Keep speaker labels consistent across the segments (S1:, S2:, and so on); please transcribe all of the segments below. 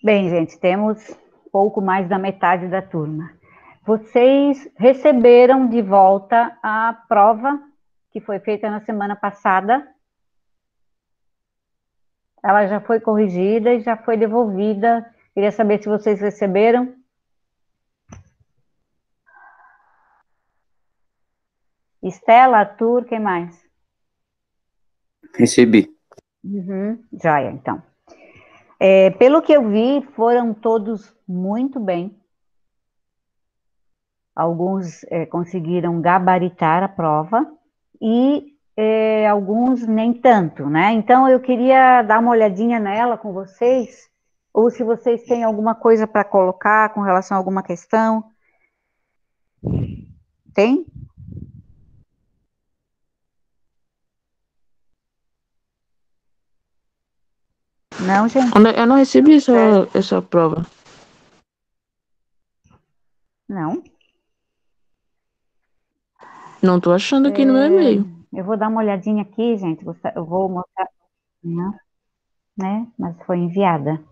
S1: Bem, gente, temos pouco mais da metade da turma. Vocês receberam de volta a prova que foi feita na semana passada. Ela já foi corrigida e já foi devolvida. Queria saber se vocês receberam. Estela, Arthur, quem mais?
S2: Recebi.
S1: Joia, então. Pelo que eu vi, foram todos muito bem. Alguns conseguiram gabaritar a prova e alguns nem tanto, né? Então, eu queria dar uma olhadinha nela com vocês, ou se vocês têm alguma coisa para colocar com relação a alguma questão. Tem? Não, gente?
S2: Eu não recebi essa prova.
S1: Não?
S2: Não tô achando aqui no meu e-mail.
S1: Eu vou dar uma olhadinha aqui, gente. Eu vou mostrar, né? Mas foi enviada.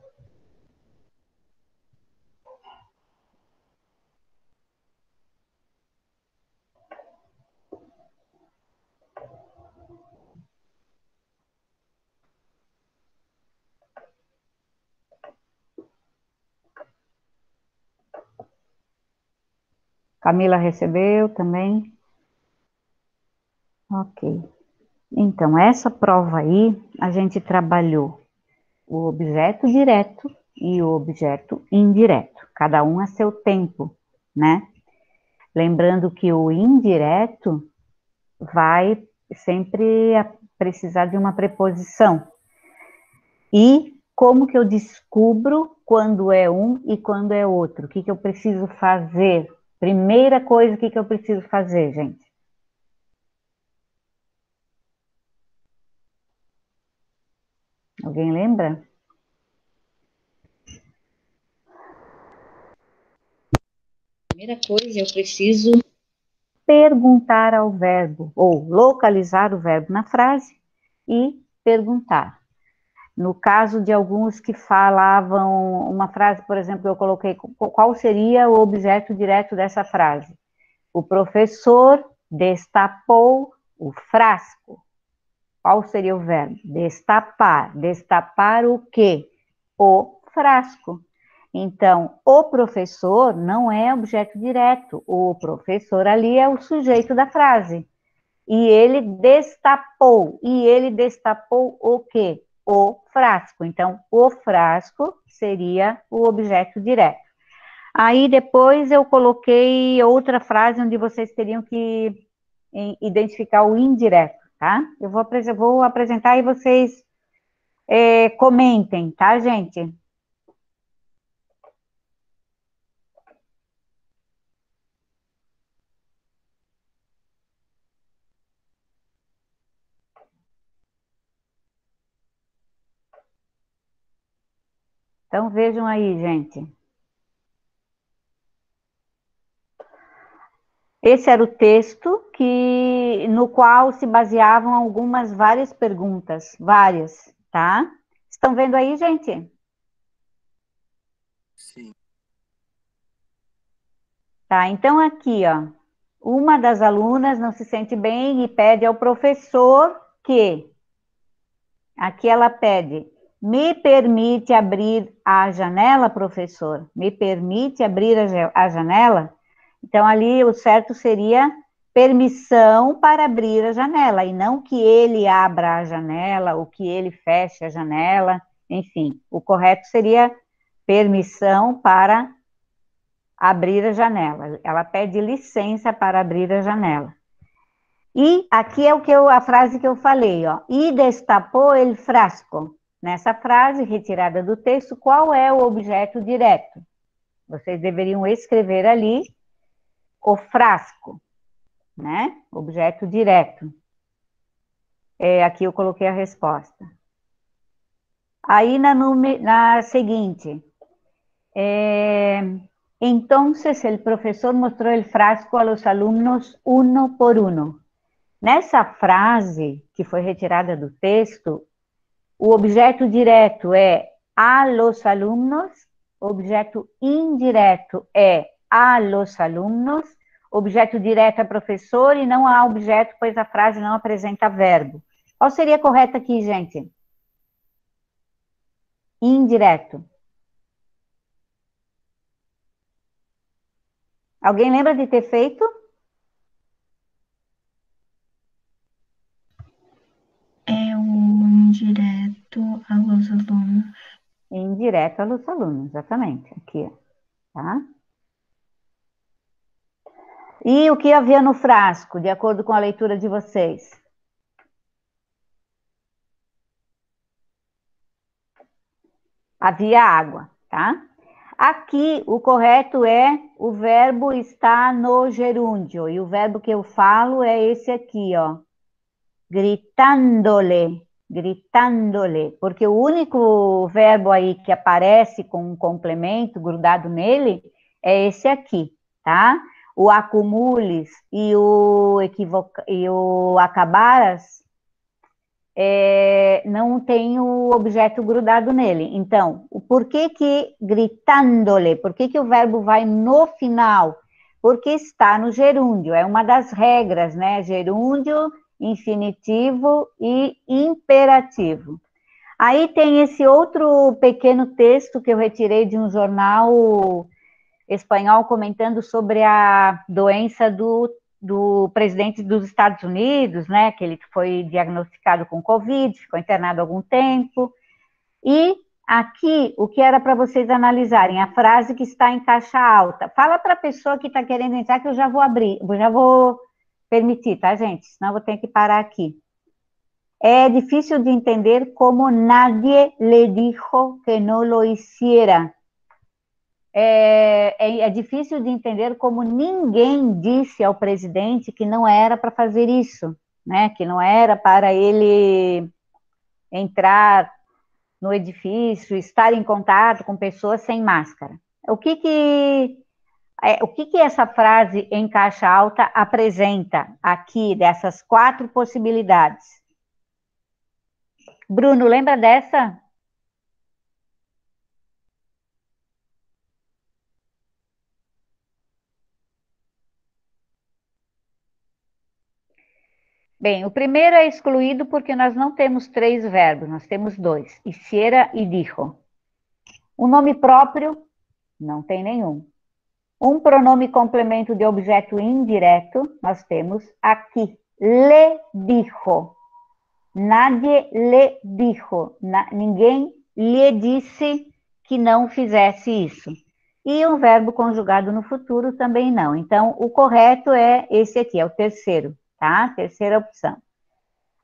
S1: Camila recebeu também. Ok. Então, essa prova aí, a gente trabalhou o objeto direto e o objeto indireto, cada um a seu tempo, né? Lembrando que o indireto vai sempre precisar de uma preposição. E como que eu descubro quando é um e quando é outro? O que que eu preciso fazer? Primeira coisa, o que que eu preciso fazer, gente? Alguém lembra? Primeira coisa, eu preciso perguntar ao verbo, ou localizar o verbo na frase e perguntar. No caso de alguns que falavam uma frase, por exemplo, eu coloquei qual seria o objeto direto dessa frase? O professor destapou o frasco. Qual seria o verbo? Destapar. Destapar o quê? O frasco. Então, o professor não é objeto direto. O professor ali é o sujeito da frase. E ele destapou. E ele destapou o quê? O frasco. Então, o frasco seria o objeto direto. Aí depois eu coloquei outra frase onde vocês teriam que identificar o indireto, tá? Eu vou apresentar e vocês comentem, tá, gente? Então vejam aí, gente. Esse era o texto no qual se baseavam várias perguntas, várias, tá? Estão vendo aí, gente?
S2: Sim.
S1: Tá, então aqui, ó, uma das alunas não se sente bem e pede ao professor que, aqui ela pede, me permite abrir a janela, professor? Me permite abrir a janela? Então, ali o certo seria permissão para abrir a janela, e não que ele abra a janela, ou que ele feche a janela, enfim, o correto seria permissão para abrir a janela. Ela pede licença para abrir a janela. E aqui é a frase que eu falei, ó. E destapou el frasco. Nessa frase retirada do texto, qual é o objeto direto? Vocês deveriam escrever ali o frasco, né? Objeto direto. Aqui eu coloquei a resposta. Aí na seguinte, entonces el profesor mostró el frasco a los alumnos uno por uno. Nessa frase, que foi retirada do texto, o objeto direto é a los alumnos. Objeto indireto é a los alumnos. Objeto direto é professor e não há objeto, pois a frase não apresenta verbo. Qual seria correto aqui, gente? Indireto. Alguém lembra de ter feito?
S3: É o indireto aos alunos.
S1: Indireto aos alunos, exatamente. Aqui, tá? E o que havia no frasco, de acordo com a leitura de vocês? Havia água, tá? Aqui, o correto é o verbo está no gerúndio. E o verbo que eu falo é esse aqui, ó. Gritándole, gritándole. Porque o único verbo aí que aparece com um complemento grudado nele é esse aqui, tá? O acumules e o acabaras não tem o objeto grudado nele. Então, por que que gritándole? Por que que o verbo vai no final? Porque está no gerúndio, é uma das regras, né? Gerúndio, infinitivo e imperativo. Aí tem esse outro pequeno texto que eu retirei de um jornal espanhol comentando sobre a doença do presidente dos Estados Unidos, né, que ele foi diagnosticado com Covid, ficou internado algum tempo, e aqui, o que era para vocês analisarem, a frase que está em caixa alta. Fala para a pessoa que está querendo entrar que eu já vou abrir, eu já vou permitir, tá, gente? Senão eu vou ter que parar aqui. É difícil de entender como nadie le dijo que no lo hiciera. É difícil de entender como ninguém disse ao presidente que não era para fazer isso, né? Que não era para ele entrar no edifício, estar em contato com pessoas sem máscara. O que essa frase em caixa alta apresenta aqui dessas 4 possibilidades? Bruno, lembra dessa? Bem, o primeiro é excluído porque nós não temos 3 verbos, nós temos 2, hiciera e dijo. O nome próprio, não tem nenhum. Um pronome complemento de objeto indireto, nós temos aqui, le dijo. Nadie le dijo, ninguém lhe disse que não fizesse isso. E um verbo conjugado no futuro também não. Então, o correto é esse aqui, é o terceiro, tá? Terceira opção.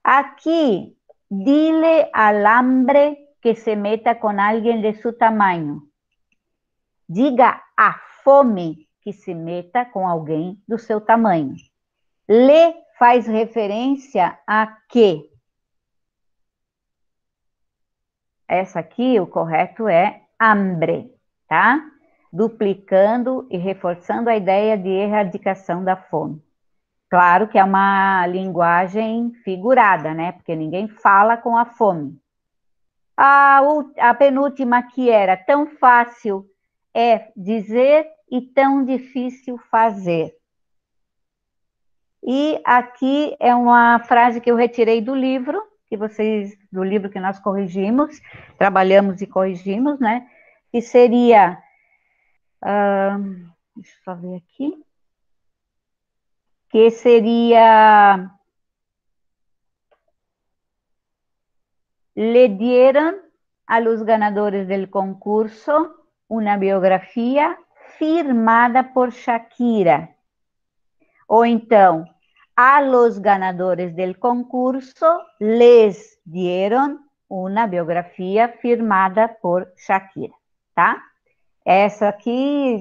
S1: Aqui, dile al hambre que se meta con alguien de su tamaño. Diga à fome que se meta com alguém do seu tamanho. Le faz referência a quê? Essa aqui, o correto é hambre, tá? Duplicando e reforçando a ideia de erradicação da fome. Claro que é uma linguagem figurada, né? Porque ninguém fala com a fome. A penúltima que era tão fácil é dizer e tão difícil fazer. E aqui é uma frase que eu retirei do livro, do livro que nós corrigimos, trabalhamos e corrigimos, né? Que seria, deixa eu só ver aqui, que seria, le dieron a los ganadores del concurso una biografía firmada por Shakira. Ou então, a los ganadores del concurso les dieron una biografía firmada por Shakira, tá? Essa aqui,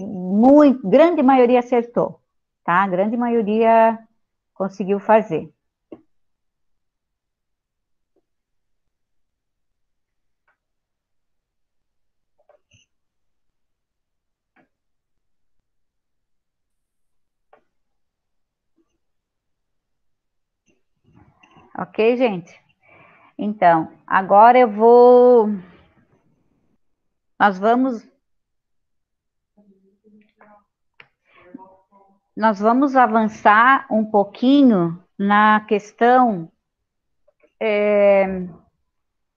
S1: grande maioria acertou, tá? A grande maioria conseguiu fazer. Ok, gente? Então, agora eu vou Nós vamos avançar um pouquinho na questão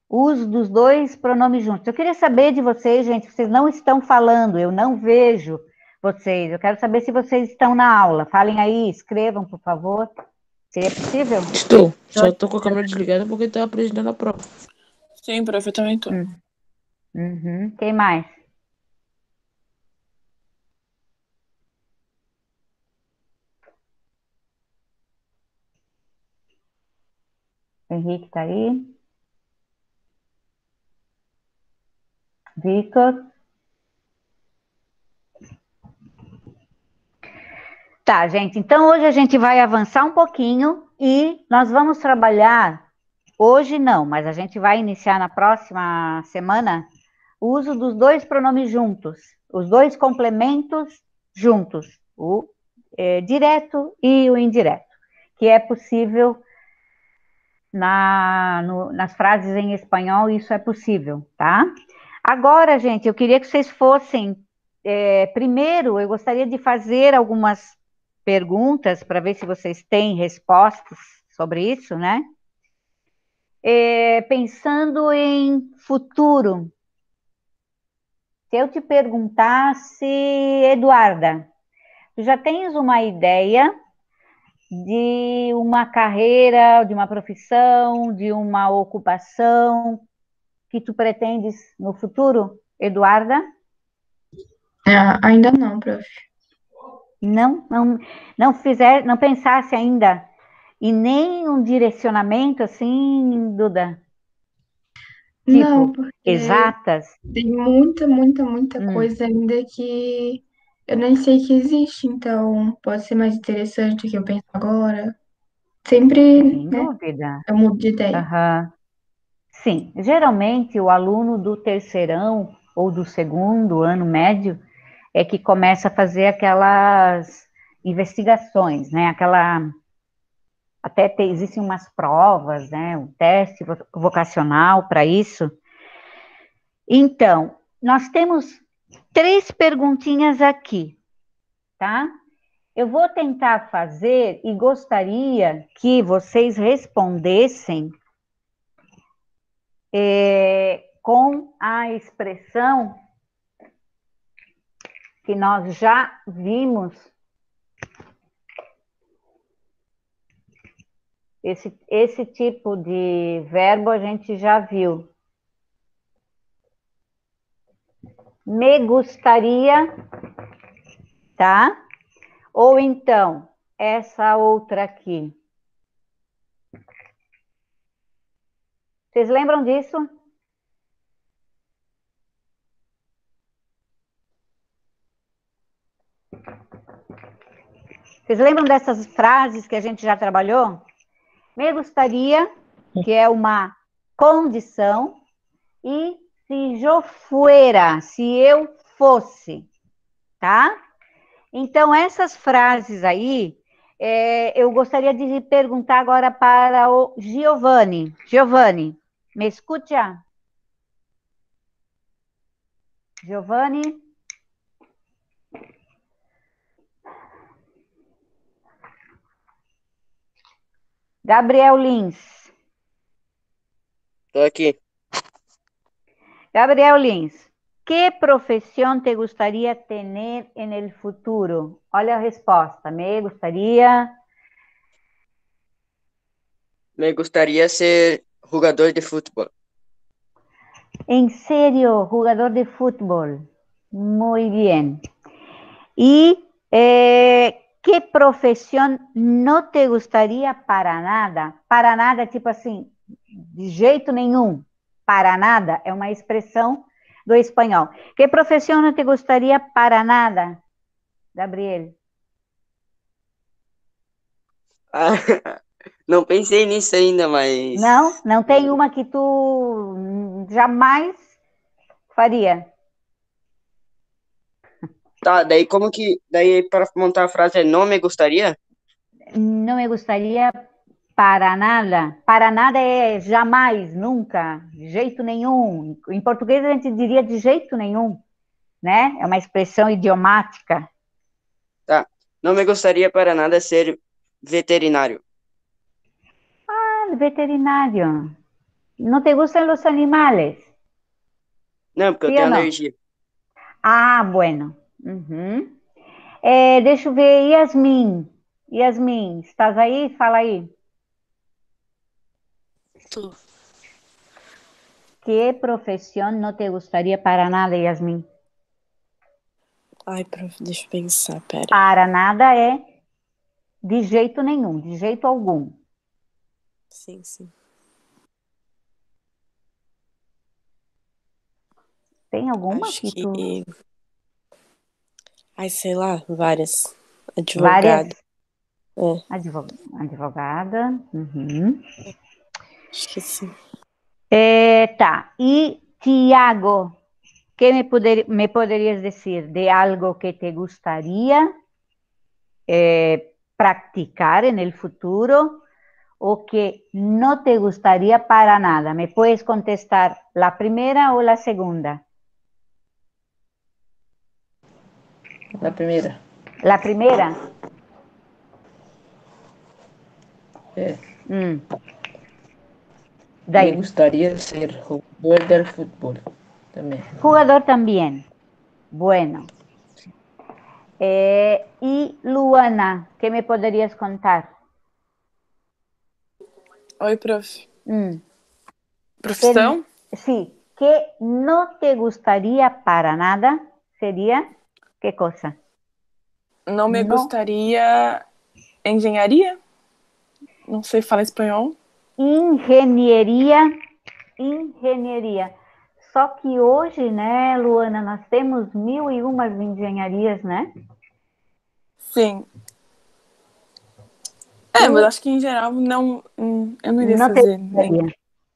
S1: uso dos dois pronomes juntos. Eu queria saber de vocês, gente, vocês não estão falando, eu não vejo vocês. Eu quero saber se vocês estão na aula. Falem aí, escrevam, por favor. Seria possível?
S2: Estou. Só estou com a câmera desligada porque estou apresentando a prova.
S4: Sim, prof, eu também tô.
S1: Uhum. Quem mais? Henrique tá aí? Victor? Tá, gente, então hoje a gente vai avançar um pouquinho e nós vamos trabalhar, hoje não, mas a gente vai iniciar na próxima semana, o uso dos dois pronomes juntos, os dois complementos juntos, o direto e o indireto, que é possível nas frases em espanhol, isso é possível, tá? Agora, gente, eu queria que vocês fossem, primeiro, eu gostaria de fazer algumas perguntas para ver se vocês têm respostas sobre isso, né? Pensando em futuro, se eu te perguntasse, Eduarda, tu já tens uma ideia de uma carreira, de uma profissão, de uma ocupação que tu pretendes no futuro, Eduarda?
S3: Ainda não, prof.
S1: Não pensasse ainda em nenhum direcionamento assim, Duda?
S3: Não,
S1: Tipo,
S3: porque
S1: exatas?
S3: tem muita coisa ainda que eu nem sei que existe, então pode ser mais interessante do que eu penso agora. Sempre,
S1: Sem
S3: né,
S1: dúvida.
S3: eu mudo de ideia.
S1: Aham. Sim, geralmente o aluno do terceirão ou do segundo ano médio é que começa a fazer aquelas investigações, né? Existem umas provas, né? Um teste vocacional para isso. Então, nós temos 3 perguntinhas aqui, tá? Eu vou tentar fazer e gostaria que vocês respondessem com a expressão que nós já vimos. Esse tipo de verbo a gente já viu. Me gustaria, tá? Ou então, essa outra aqui. Vocês lembram disso? Vocês lembram dessas frases que a gente já trabalhou? Me gustaria, que é uma condição, e se eu fuera, se eu fosse, tá? Então, essas frases aí, eu gostaria de perguntar agora para o Giovanni. Giovanni, me escuta? Giovanni? Gabriel Lins.
S5: Estou aqui.
S1: Gabriel Lins, que profissão te gostaria ter en el futuro? Olha a resposta.
S5: Me gustaría ser jugador de fútbol.
S1: En serio, jugador de fútbol. Muy bien. ¿Y qué profesión no te gustaría para nada? Para nada, tipo assim, de jeito nenhum. Para nada é uma expressão do espanhol. Que profissão não te gostaria para nada, Gabriel?
S5: Ah, não pensei nisso ainda, mas...
S1: Não tem uma que tu jamais faria.
S5: Tá, daí como que... Daí para montar a frase é não me gostaria?
S1: Não me gostaria para nada é jamais, nunca, de jeito nenhum. Em português a gente diria de jeito nenhum, né? É uma expressão idiomática.
S5: Tá. Não me gostaria para nada ser veterinário.
S1: Ah, veterinário. ¿No te gustan los animales?
S5: Não, porque eu
S1: ¿Sí o
S5: tenho
S1: no?
S5: alergia.
S1: Ah, bueno. Uhum. Deixa eu ver, Yasmin. Yasmin, estás aí? Fala aí.
S2: Tô.
S1: ¿Qué profesión no te gustaría para nada, Yasmin?
S4: Ai, prof, deixa eu pensar, pera.
S1: Para nada é de jeito nenhum, de jeito algum.
S4: Sim, sim.
S1: Tem alguma
S4: Acho
S1: que tu...
S4: que. Ai, sei lá, várias.
S1: Várias?
S4: Advogado. É,
S1: Advogada. Uhum.
S4: acho que sim.
S1: Tá. E Tiago, ¿qué me poderias dizer de algo que te gustaría practicar en el futuro o que no te gustaría para nada? ¿Me puedes contestar la primera o la segunda?
S2: Na primeira.
S1: La primera.
S2: É. Me
S1: Daí.
S2: gustaría ser jugador del fútbol também.
S1: Jugador también. Bueno. Y Luana, ¿qué me podrías contar?
S4: Oi, prof.
S1: Que,
S4: Profissão?
S1: sí, que no te gustaría para nada sería, ¿qué cosa?
S4: Não me
S1: No,
S4: gostaria. Engenharia? Não sei falar espanhol.
S1: engenharia. Só que hoje, né, Luana, nós temos 1001 engenharias, né?
S4: Sim. Mas acho que em geral não. Eu não iria
S1: Não te
S4: fazer
S1: gustaría.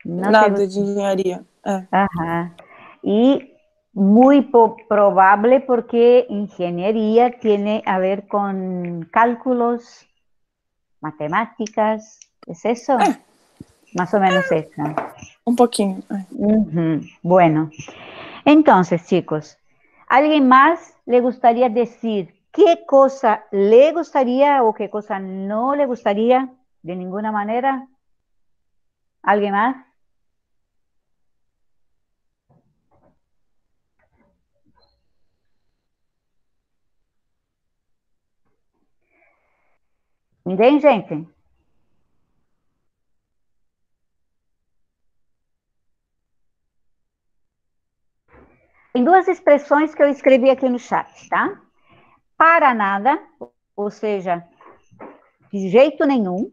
S1: No te
S4: nada de
S1: gustaría.
S4: engenharia. É.
S1: Ajá. Y muy probable porque ingeniería tiene a ver con cálculos, matemáticas, ¿es eso? Más o menos eso.
S4: Um pouquinho. É.
S1: Ujú. Bueno, entonces, chicos, ¿alguien más le gustaría decir qué cosa le gustaría o qué cosa no le gustaría de ninguna manera? ¿Alguien más? Ninguém, gente? Tem duas expressões que eu escrevi aqui no chat, tá? Para nada, ou seja, de jeito nenhum,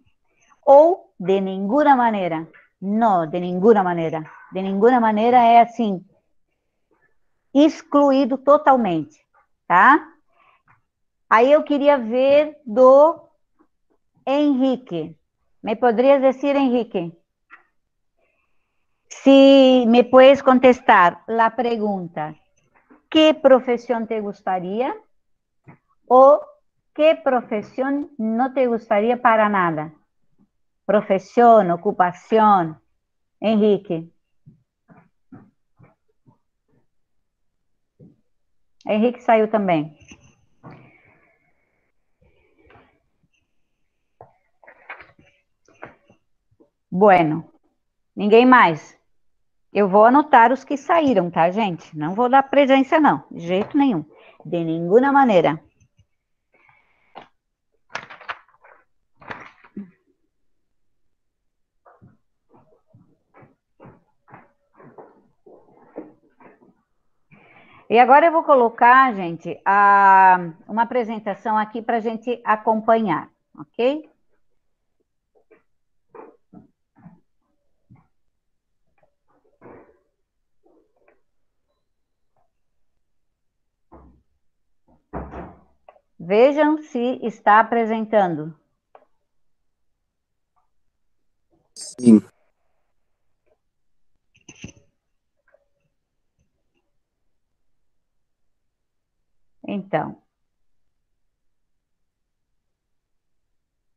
S1: ou de nenhuma maneira. Não, de nenhuma maneira. De nenhuma maneira é assim, excluído totalmente, tá? Aí eu queria ver do Henrique. ¿Me podrías decir, Henrique? Si me puedes contestar la pregunta, ¿qué profesión te gustaría? ¿O qué profesión no te gustaría para nada? Profesión, ocupación. Henrique. Henrique saiu também. Bueno, ninguém mais. Eu vou anotar os que saíram, tá, gente? Não vou dar presença, não, de jeito nenhum. De nenhuma maneira. E agora eu vou colocar, gente, uma apresentação aqui para a gente acompanhar, ok? Vejam se está apresentando.
S5: Sim.
S1: Então,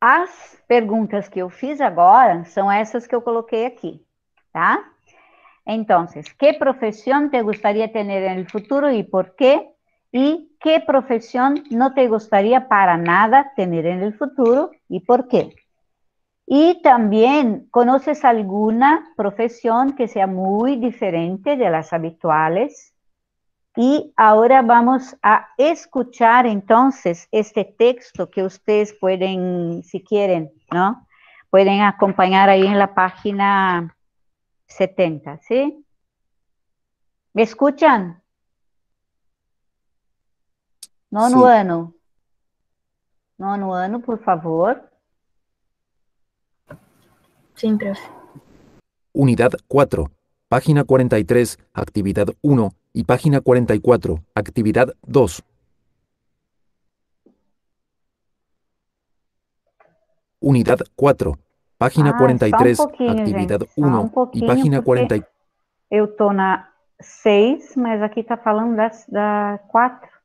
S1: As perguntas que eu fiz agora são essas que eu coloquei aqui, tá? Entonces, ¿qué profesión te gustaría tener en el futuro y por qué? ¿Y qué profesión no te gustaría para nada tener en el futuro y por qué? Y también, ¿conoces alguna profesión que sea muy diferente de las habituales? Y ahora vamos a escuchar entonces este texto que ustedes pueden, si quieren, ¿no? Pueden acompañar ahí en la página 70, ¿sí? ¿Me escuchan? Nono
S6: Sí.
S1: ano. Nono ano, por favor.
S3: Sim, profe.
S6: Unidad 4, página 43, actividad 1 y página 44, actividad 2. Unidad 4, página
S1: Ah, só
S6: 43,
S1: pouquinho,
S6: actividad
S1: gente. Só
S6: 1 y
S1: pouquinho,
S6: página
S1: porque
S6: 40.
S1: eu tô na 6, mas aqui tá falando da 4.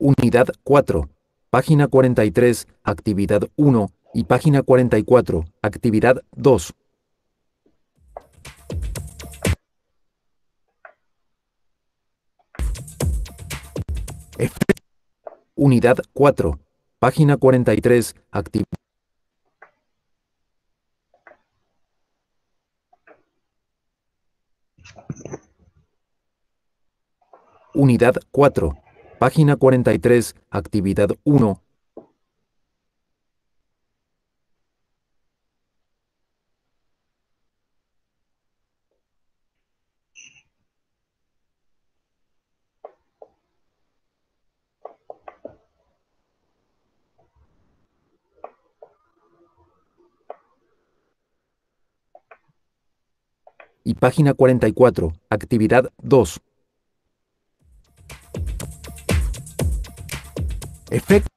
S6: Unidad 4, página 43, actividad 1 y página 44, actividad 2. Unidad 4, página 43, actividad. Unidad 4, página 43, actividad 1. Y página 44, actividad 2. Efecto.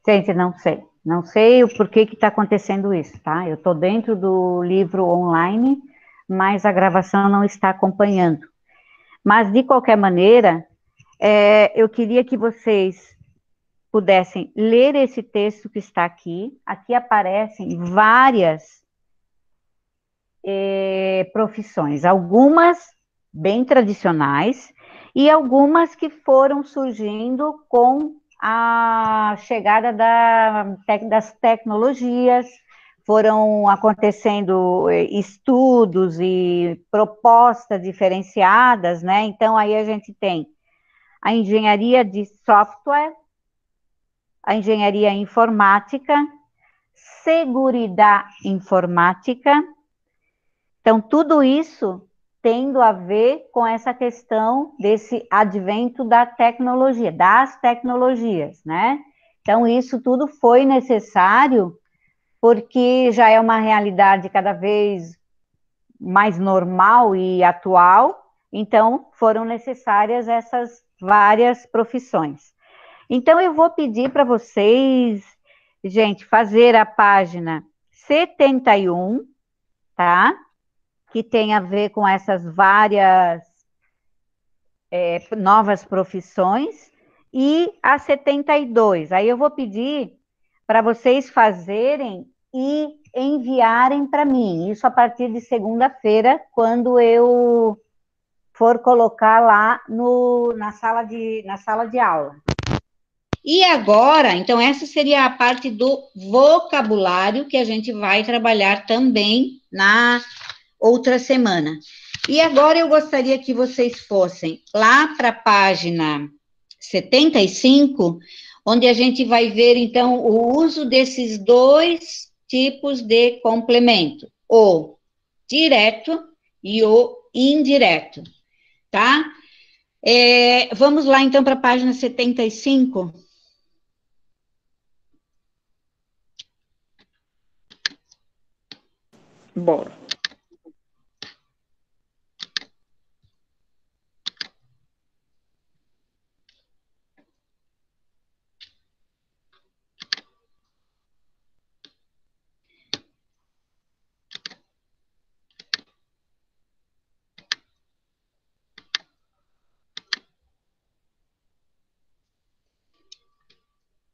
S1: Gente, não sei. Não sei o porquê que está acontecendo isso, tá? Eu estou dentro do livro online, mas a gravação não está acompanhando. Mas, de qualquer maneira, eu queria que vocês pudessem ler esse texto que está aqui. Aqui aparecem várias profissões, algumas bem tradicionais e algumas que foram surgindo com a chegada das tecnologias, foram acontecendo estudos e propostas diferenciadas, né? Então, aí a gente tem a engenharia de software, a engenharia informática, seguridade informática. Então, tudo isso tendo a ver com essa questão desse advento da tecnologia, das tecnologias, né? Então, isso tudo foi necessário porque já é uma realidade cada vez mais normal e atual, então foram necessárias essas várias profissões. Então, eu vou pedir para vocês, gente, fazer a página 71, tá? Que tem a ver com essas várias novas profissões, e a 72. Aí eu vou pedir para vocês fazerem e enviarem para mim, isso a partir de segunda-feira, quando eu for colocar lá na sala de aula. E agora, então, essa seria a parte do vocabulário que a gente vai trabalhar também na outra semana. E agora eu gostaria que vocês fossem lá para a página 75, onde a gente vai ver, então, o uso desses dois tipos de complemento, o direto e o indireto, tá? Vamos lá, então, para a página 75.
S2: Bora.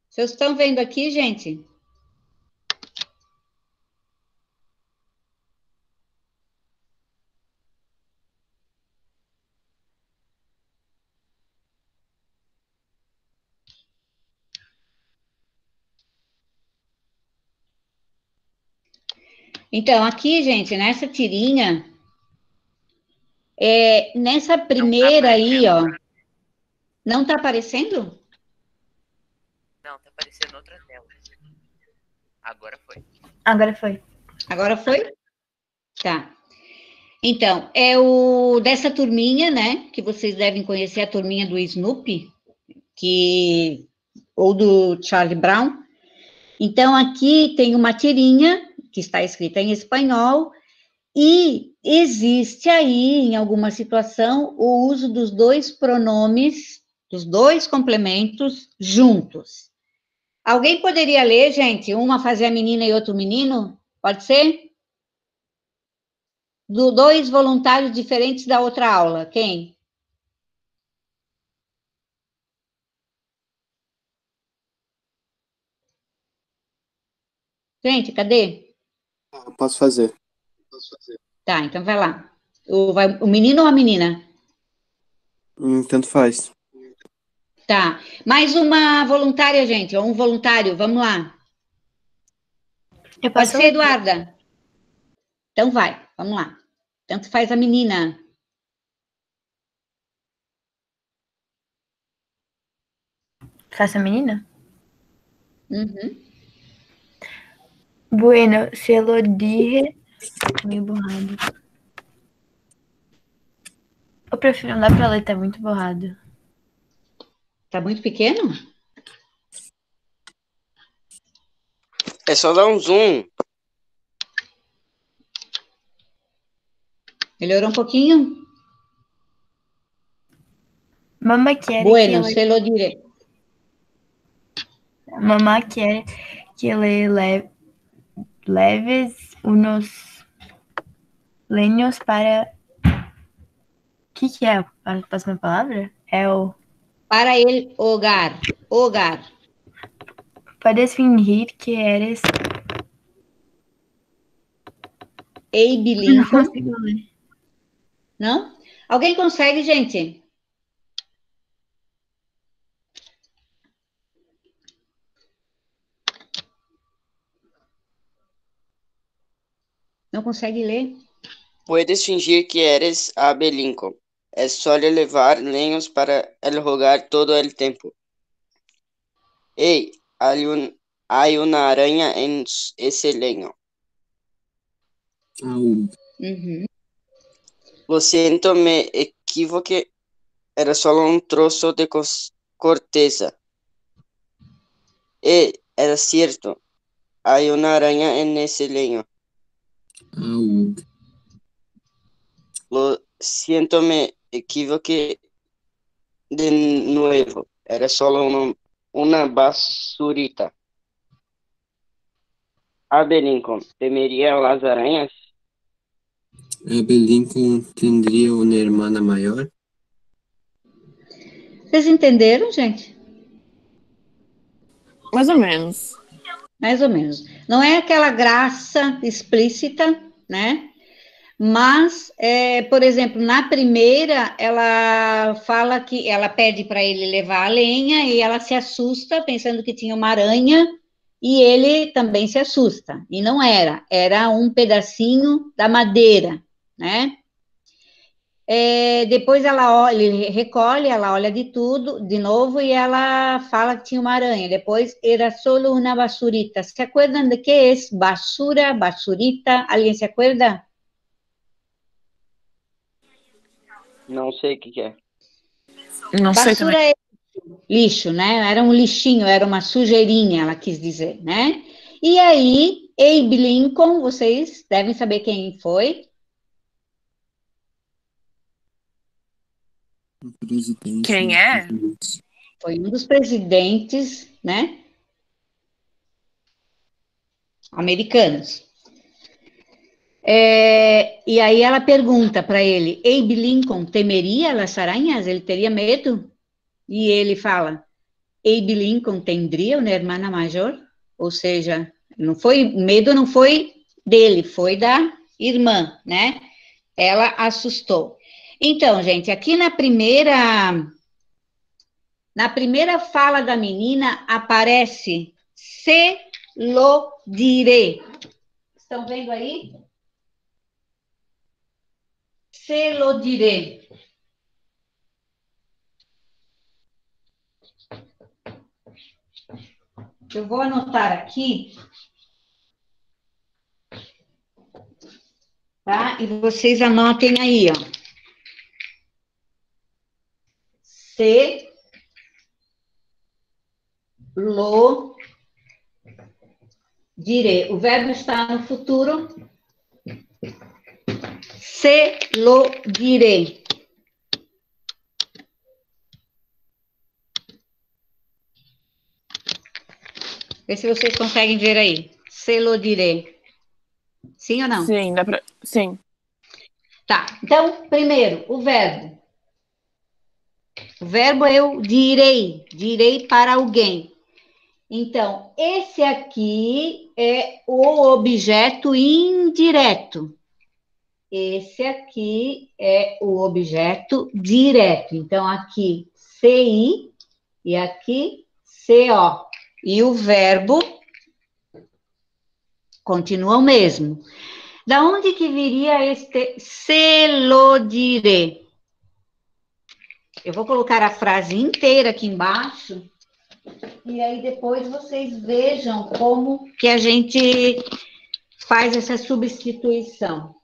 S1: Vocês estão vendo aqui, gente? Então, aqui, gente, nessa tirinha, nessa primeira aí, ó, não tá aparecendo?
S7: Não, tá aparecendo outra tela. Agora foi.
S3: Agora foi.
S1: Agora foi? Tá. Então, dessa turminha, né, que vocês devem conhecer, a turminha do Snoopy, ou do Charlie Brown. Então, aqui tem uma tirinha, que está escrita em espanhol, e existe aí, em alguma situação, o uso dos dois pronomes, dos dois complementos juntos. Alguém poderia ler, gente? Uma fazer a menina e outro menino? Pode ser? Dois voluntários diferentes da outra aula. Quem? Gente, cadê?
S8: Eu posso fazer.
S1: Tá, então vai lá. O menino ou a menina?
S8: Tanto faz.
S1: Tá. Mais uma voluntária, gente, ou um voluntário, vamos lá. Pode ser, Eduarda? Então vai, vamos lá. Tanto faz a menina.
S3: Faça a menina?
S1: Uhum.
S3: Bueno, se lo dije. Meio borrado. Eu prefiro não dar pra ler, tá muito borrado.
S1: Tá muito pequeno?
S5: É só dar um zoom.
S1: Melhorou um pouquinho?
S3: Mamá quer
S1: Bueno, se lo diré.
S3: Mamá quer que le leves unos leños para... O que é a próxima palavra? É o...
S1: Para el hogar. Hogar.
S3: Puedes fingir que eres...
S1: Abe
S3: Não
S1: Lincoln.
S3: consigo ler.
S1: Não? Alguém consegue, gente? Não consegue ler?
S5: Puedes fingir que eres Abe Lincoln. Es solo levar leños para el hogar todo el tiempo. Hey, hay una araña en ese leño.
S8: Uhum.
S5: Lo siento, me equivoqué. Era solo un trozo de corteza. Era cierto. Hay una araña en ese leño. Lo siento, me equivoqué de nuevo. Era solo una basurita. Abe Lincoln, ¿temería las arañas?
S8: Abe Lincoln tendria uma irmã maior?
S1: Vocês entenderam, gente?
S2: Mais ou menos.
S1: Mais ou menos. Não é aquela graça explícita, né? Mas, por exemplo, na primeira, ela fala que ela pede para ele levar a lenha e ela se assusta, pensando que tinha uma aranha, e ele também se assusta. E não era um pedacinho da madeira, né? Depois ele recolhe, ela olha de tudo, de novo, e ela fala que tinha uma aranha. Depois, era solo una basurita. ¿Se acuerdan de qué es basura, basurita? ¿Alguien se acuerda?
S5: Não sei o que é.
S2: Não sei
S1: Basura
S2: também.
S1: é lixo, né? Era um lixinho, era uma sujeirinha, ela quis dizer, né? E aí, Abe Lincoln, vocês devem saber quem foi.
S8: Presidente.
S2: Quem é?
S1: Foi um dos presidentes, né? Americanos. E aí ela pergunta para ele, Abe Lincoln temeria as aranhas? Ele teria medo? E ele fala, Abe Lincoln tendria uma irmã maior? Ou seja, medo não foi dele, foi da irmã, né? Ela assustou. Então, gente, aqui na primeira fala da menina aparece se lo diré. Estão vendo aí? Se lo diré. Eu vou anotar aqui, tá? E vocês anotem aí, ó. Se lo diré. O verbo está no futuro. Se lo diré. Vê se vocês conseguem ver aí. Se lo diré. Sim ou não?
S2: Sim, dá pra... Sim.
S1: Tá. Então, primeiro, o verbo. O verbo é eu direi. Direi para alguém. Então, esse aqui é o objeto indireto. Esse aqui é o objeto direto. Então, aqui, CI e aqui, CO. E o verbo continua o mesmo. Da onde que viria este se lo diré? Eu vou colocar a frase inteira aqui embaixo e aí depois vocês vejam como que a gente faz essa substituição.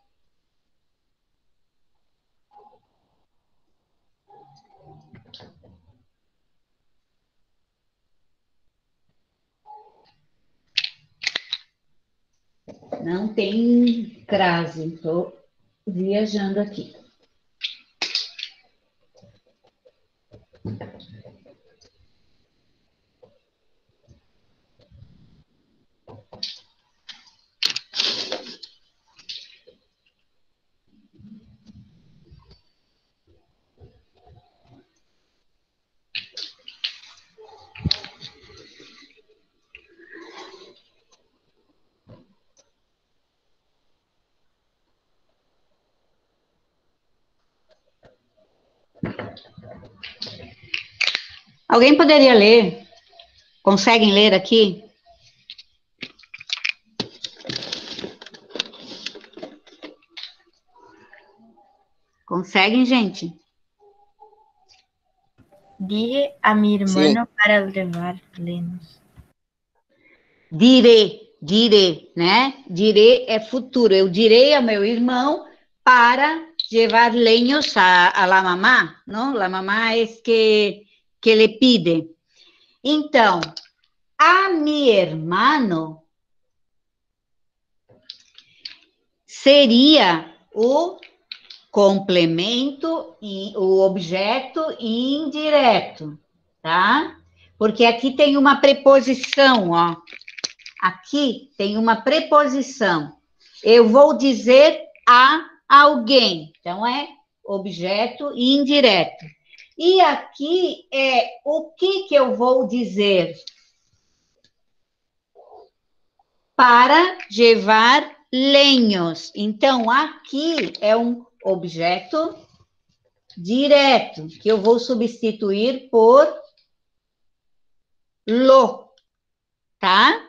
S1: Não tem crase, estou viajando aqui. Alguém poderia ler? Conseguem ler aqui? Conseguem, gente?
S9: Dije a mi hermano para levar lenhos.
S1: Direi, né? Direi é futuro. Eu direi ao meu irmão para levar lenhos a la mamá, não? La mamá é que le pide. Então, a mi hermano seria o complemento e o objeto indireto, tá? Porque aqui tem uma preposição, ó. Aqui tem uma preposição. Eu vou dizer a alguém. Então, é objeto indireto. E aqui é o que eu vou dizer? Para levar lenhos. Então, aqui é um objeto direto, que eu vou substituir por lo, tá?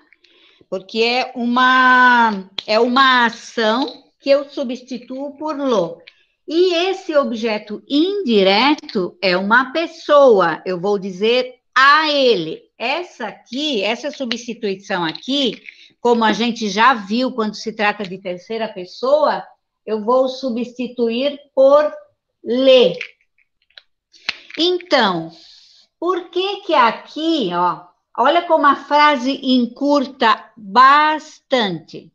S1: Porque é uma ação que eu substituo por lo. E esse objeto indireto é uma pessoa, eu vou dizer a ele. Essa substituição aqui, como a gente já viu quando se trata de terceira pessoa, eu vou substituir por le. Então, por que aqui, ó, olha como a frase encurta bastante.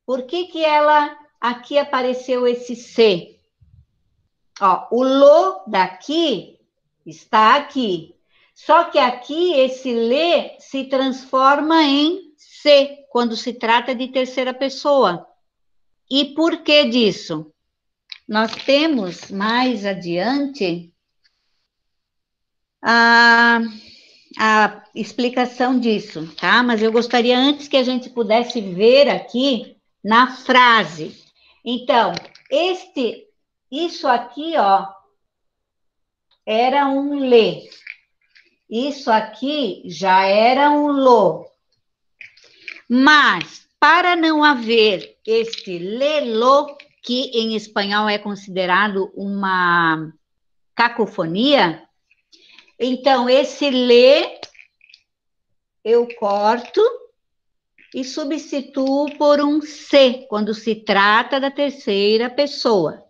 S1: Por que ela aqui apareceu esse se? Ó, o lo daqui está aqui. Só que aqui esse le se transforma em se, quando se trata de terceira pessoa. E por que disso? Nós temos mais adiante a explicação disso, tá? Mas eu gostaria antes que a gente pudesse ver aqui na frase. Então, isso aqui, ó, era um le. Isso aqui já era um lo. Mas, para não haver este le-lo, que em espanhol é considerado uma cacofonia, então, esse le eu corto e substituo por um se, quando se trata da terceira pessoa.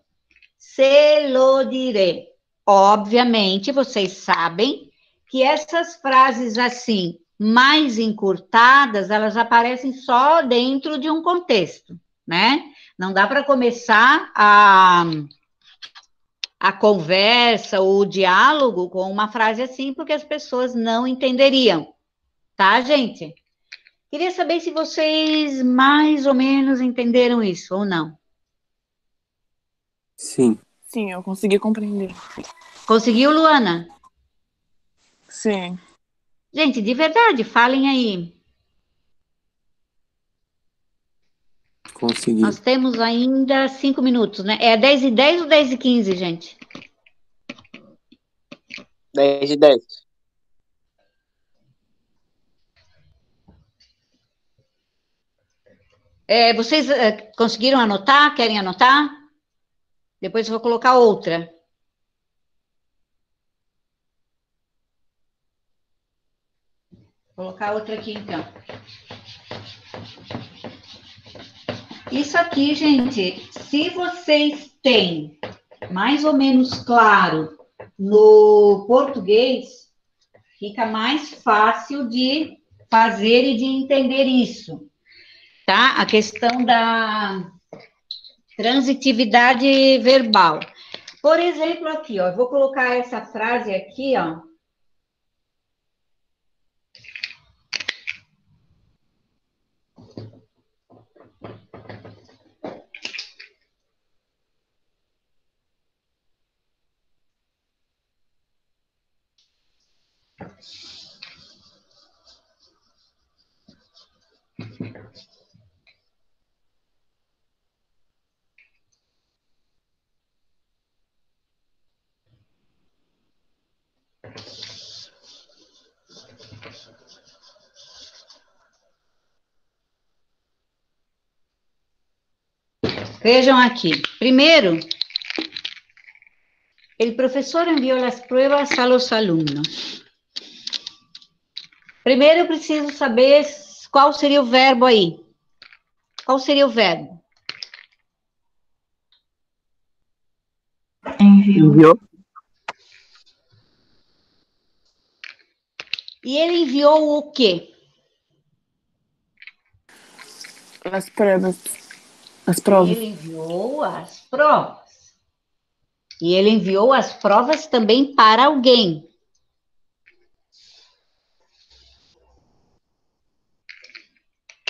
S1: Se lo diré. Obviamente, vocês sabem que essas frases assim, mais encurtadas, elas aparecem só dentro de um contexto, né? Não dá para começar a conversa ou o diálogo com uma frase assim, porque as pessoas não entenderiam, tá, gente? Queria saber se vocês mais ou menos entenderam isso ou não.
S8: Sim.
S2: Sim, eu consegui compreender.
S1: Conseguiu, Luana?
S2: Sim.
S1: Gente, de verdade, falem aí.
S8: Consegui.
S1: Nós temos ainda 5 minutos, né? É 10h10 ou 10h15, gente?
S5: 10h10.
S1: Vocês conseguiram anotar? Querem anotar? Depois eu vou colocar outra. Vou colocar outra aqui, então. Isso aqui, gente, se vocês têm mais ou menos claro no português, fica mais fácil de fazer e de entender isso, tá? A questão da transitividade verbal. Por exemplo, aqui, ó, eu vou colocar essa frase aqui, ó. Vejam aqui. Primeiro, el profesor envió las pruebas a los alumnos. Primeiro, eu preciso saber qual seria o verbo aí. Qual seria o verbo?
S9: Enviou.
S1: E ele enviou o quê?
S2: As provas. As provas.
S1: Ele enviou as provas. E ele enviou as provas também para alguém.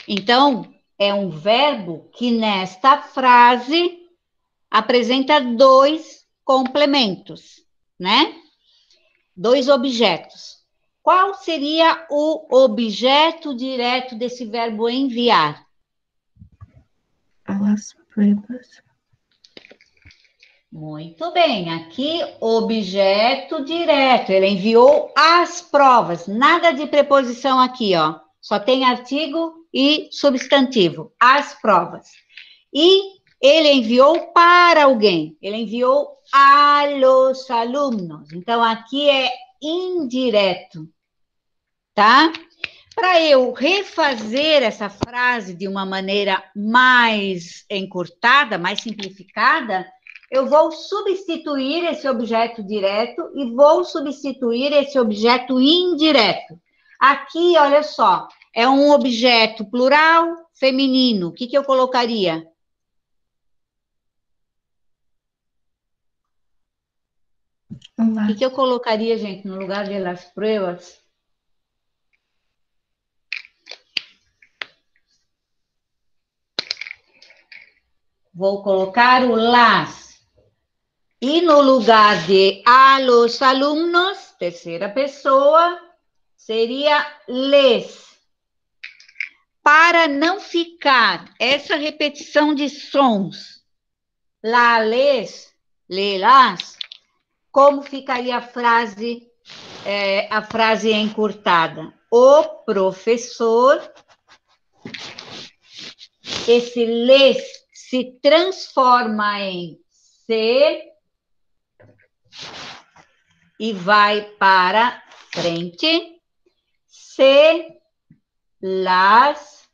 S1: Então, é um verbo que nesta frase apresenta 2 complementos, né? 2 objetos. Qual seria o objeto direto desse verbo enviar?
S3: Las pruebas.
S1: Muito bem, aqui objeto direto, ele enviou as provas, nada de preposição aqui, ó, só tem artigo e substantivo, as provas. E ele enviou para alguém, ele enviou a los alumnos, então aqui é indireto, tá? Para eu refazer essa frase de uma maneira mais encurtada, mais simplificada, eu vou substituir esse objeto direto e vou substituir esse objeto indireto. Aqui, olha só, é um objeto plural feminino. O que eu colocaria? O que eu colocaria, gente, no lugar de las pruebas? Vou colocar o las. E no lugar de a los alumnos, terceira pessoa, seria les. Para não ficar essa repetição de sons, lá, les, lê, las, como ficaria a frase encurtada? O professor, esse les se transforma em se e vai para frente. Se las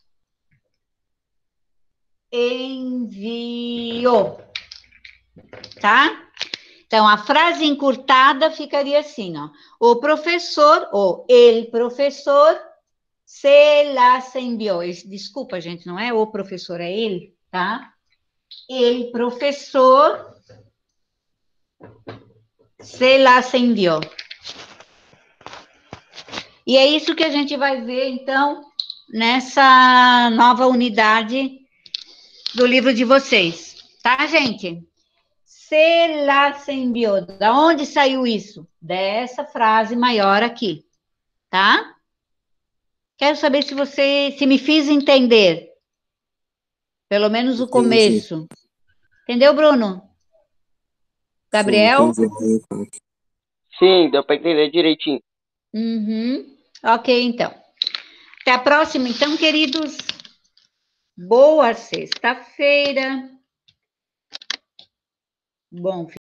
S1: enviou, tá? Então, a frase encurtada ficaria assim, ó. O professor, ou el professor, se las enviou. Desculpa, gente, não é o professor, é ele, tá? El professor se las enviou. E é isso que a gente vai ver, então, nessa nova unidade do livro de vocês. Tá, gente? Se las enviou. Da onde saiu isso? Dessa frase maior aqui. Tá? Quero saber se me fiz entender. Pelo menos o começo. Entendeu, Bruno? Gabriel?
S5: Sim, deu para entender direitinho.
S1: Uhum. Ok, então. Até a próxima, então, queridos. Boa sexta-feira. Bom